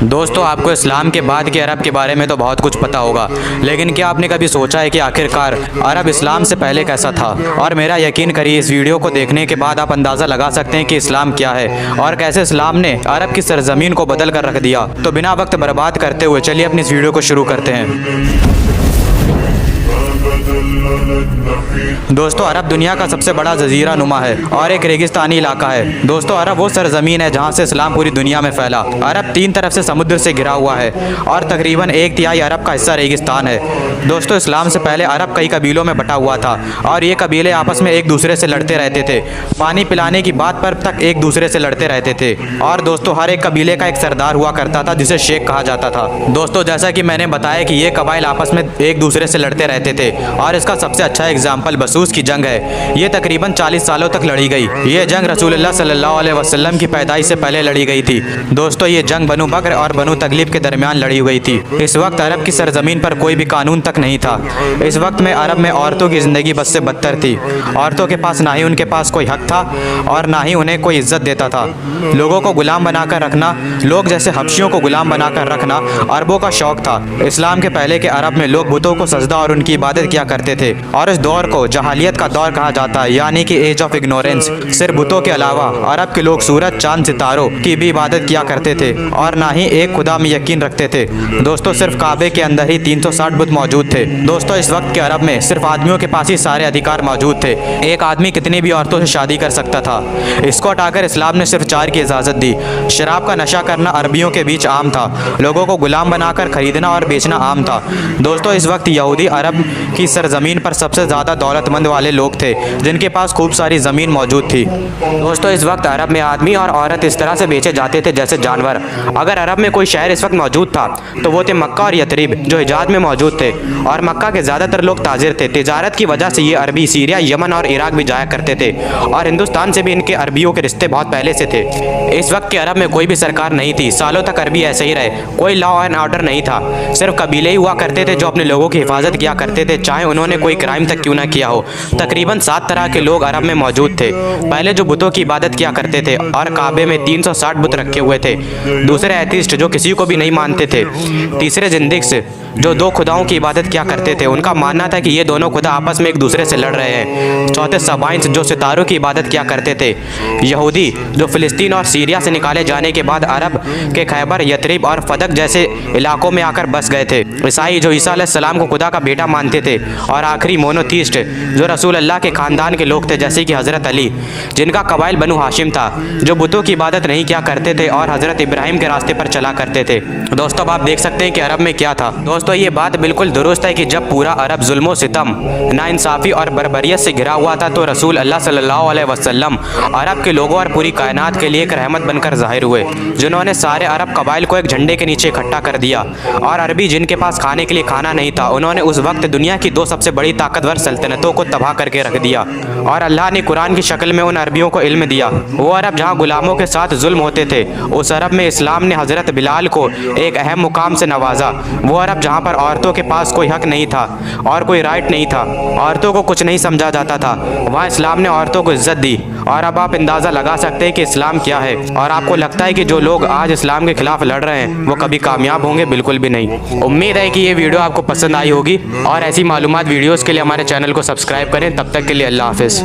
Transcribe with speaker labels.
Speaker 1: दोस्तों, आपको इस्लाम के बाद के अरब के बारे में तो बहुत कुछ पता होगा, लेकिन क्या आपने कभी सोचा है कि आखिरकार अरब इस्लाम से पहले कैसा था? और मेरा यकीन करिए, इस वीडियो को देखने के बाद आप अंदाज़ा लगा सकते हैं कि इस्लाम क्या है और कैसे इस्लाम ने अरब की सरजमीन को बदल कर रख दिया। तो बिना वक्त बर्बाद करते हुए चलिए अपनी इस वीडियो को शुरू करते हैं। दोस्तों, अरब दुनिया का सबसे बड़ा जजीरा नुमा है और एक रेगिस्तानी इलाका है। दोस्तों, अरब वो सरजमीन है जहाँ से इस्लाम पूरी दुनिया में फैला। अरब तीन तरफ से समुद्र से घिरा हुआ है और तकरीबन 1/3 अरब का हिस्सा रेगिस्तान है। दोस्तों, इस्लाम से पहले अरब कई कबीलों में बटा हुआ था और ये कबीले आपस में एक दूसरे से लड़ते रहते थे। पानी पिलाने की बात पर तक एक दूसरे से लड़ते रहते थे। और दोस्तों, हर एक कबीले का एक सरदार हुआ करता था जिसे शेख कहा जाता था। दोस्तों, जैसा कि मैंने बताया कि ये कबाइल आपस में एक दूसरे से लड़ते रहते थे और इसका सबसे अच्छा एग्जाम्पल बसूस की जंग है। ये तकरीबन 40 सालों तक लड़ी गई। ये जंग रसूलुल्लाह सल्लल्लाहु अलैहि वसल्लम की पैदाइश से पहले लड़ी गई थी। दोस्तों, ये जंग बनु बकर और बनु तगलिब के दरमियान लड़ी हुई थी। इस वक्त अरब की सरजमीन पर कोई भी कानून तक नहीं था। इस वक्त में अरब में औरतों की ज़िंदगी बद से बदतर थी। औरतों के पास ना ही उनके पास कोई हक था और ना ही उन्हें कोई इज्जत देता था। लोगों को गुलाम बनाकर रखना, लोग जैसे हबशियों को गुलाम बनाकर रखना अरबों का शौक था। इस्लाम के पहले के अरब में लोग बुतों को सजदा और उनकी इबादत किया करते थे और इस दौर को जहालियत का दौर कहा जाता है, यानी कि एज ऑफ इग्नोरेंस। सिर्फ बुतों के अलावा अरब के लोग सूरज, चांद, सितारों की भी इबादत किया करते थे और ना ही एक खुदा में यकीन रखते थे। दोस्तों, सिर्फ काबे के अंदर ही 360 बुत मौजूद थे। दोस्तों, इस वक्त के अरब में सिर्फ आदमियों के पास ही सारे अधिकार मौजूद थे। एक आदमी कितनी भी औरतों से शादी कर सकता था। इसको हटाकर इस्लाम ने सिर्फ 4 की इजाज़त दी। शराब का नशा करना अरबियों के बीच आम था। लोगों को गुलाम बनाकर खरीदना और बेचना आम था। दोस्तों, इस वक्त यहूदी अरब की सरजमीन पर सबसे ज़्यादा दौलतमंद वाले लोग थे जिनके पास खूब सारी ज़मीन मौजूद थी। दोस्तों, इस वक्त अरब में आदमी और औरत इस तरह से बेचे जाते थे जैसे जानवर। अगर अरब में कोई शहर इस वक्त मौजूद था तो वो थे मक्का और यथरिब, जो हिजाज में मौजूद थे। और मक्का के ज़्यादातर लोग ताजिर थे। तिजारत की वजह से ये अरबी सीरिया, यमन और इराक भी जाया करते थे और हिंदुस्तान से भी इनके अरबियों के रिश्ते बहुत पहले से थे। इस वक्त के अरब में कोई भी सरकार नहीं थी। सालों तक अरबी ऐसे ही रहे। कोई लॉ एंड ऑर्डर नहीं था। सिर्फ कबीले ही हुआ करते थे जो अपने लोगों की हिफाजत किया करते थे, चाहे उन्होंने कोई क्राइम तक क्यों ना किया हो। तकरीबन 7 तरह के लोग अरब में मौजूद थे। पहले जो बुतों की इबादत किया करते थे और काबे में 360 बुत रखे हुए थे। दूसरे एथिस्ट, जो किसी को भी नहीं मानते थे। तीसरे जिंदिक्स, जो 2 खुदाओं की इबादत किया करते थे। उनका मानना था कि ये दोनों खुदा आपस में एक दूसरे से लड़ रहे हैं। चौथे सबाइंस, जो सितारों की इबादत किया करते थे। यहूदी, जो फ़िलिस्तीन और सीरिया से निकाले जाने के बाद अरब के खैबर, यथरिब और फदक जैसे इलाकों में आकर बस गए थे। ईसाई, जो ईसा अलैहिस्सलाम को खुदा का बेटा मानते थे। और आखिरी मोनोथीस्ट, जो रसूल अल्लाह के ख़ानदान के लोग थे, जैसे कि हज़रत अली, जिनका कबाइल बनु हाशिम था, जो बुतों की इबादत नहीं किया करते थे और हज़रत इब्राहिम के रास्ते पर चला करते थे। दोस्तों, अब आप देख सकते हैं कि अरब में क्या था। दोस्तों, ये बात बिल्कुल दुरुस्त है कि जब पूरा अरब जुल्म सितम, नाइंसाफ़ी और बर्बरियत से घिरा हुआ था तो रसूल अल्लाह सल्लल्लाहु अलैहि वसल्लम अरब के लोगों और पूरी कायनात के लिए एक रहमत बनकर ज़ाहिर हुए, जिन्होंने सारे अरब कबाइल को एक झंडे के नीचे इकट्ठा कर दिया। और अरबी, जिनके पास खाने के लिए खाना नहीं था, उन्होंने उस वक्त दुनिया की 2 सबसे बड़ी ताकतवर सल्तनतों को तबाह करके रख दिया। और अल्लाह ने कुरान की शक्ल में उन अरबियों को इल्म दिया। वो अरब जहाँ गुलामों के साथ जुल्म होते थे, उस अरब में इस्लाम ने हज़रत बिलाल को एक अहम मुकाम से नवाजा। वो अरब जहाँ पर औरतों के पास कोई हक नहीं था और कोई राइट नहीं था, औरतों को कुछ नहीं समझा जाता था, वहाँ इस्लाम ने औरतों को इज्जत दी। और अब आप अंदाज़ा लगा सकते हैं कि इस्लाम क्या है। और आपको लगता है कि जो लोग आज इस्लाम के खिलाफ लड़ रहे हैं वो कभी कामयाब होंगे? बिल्कुल भी नहीं। उम्मीद है कि ये वीडियो आपको पसंद आई होगी और ऐसी मालूमात वीडियोज़ के लिए हमारे चैनल को सब्सक्राइब करें। तब तक के लिए अल्लाह हाफ़िज़।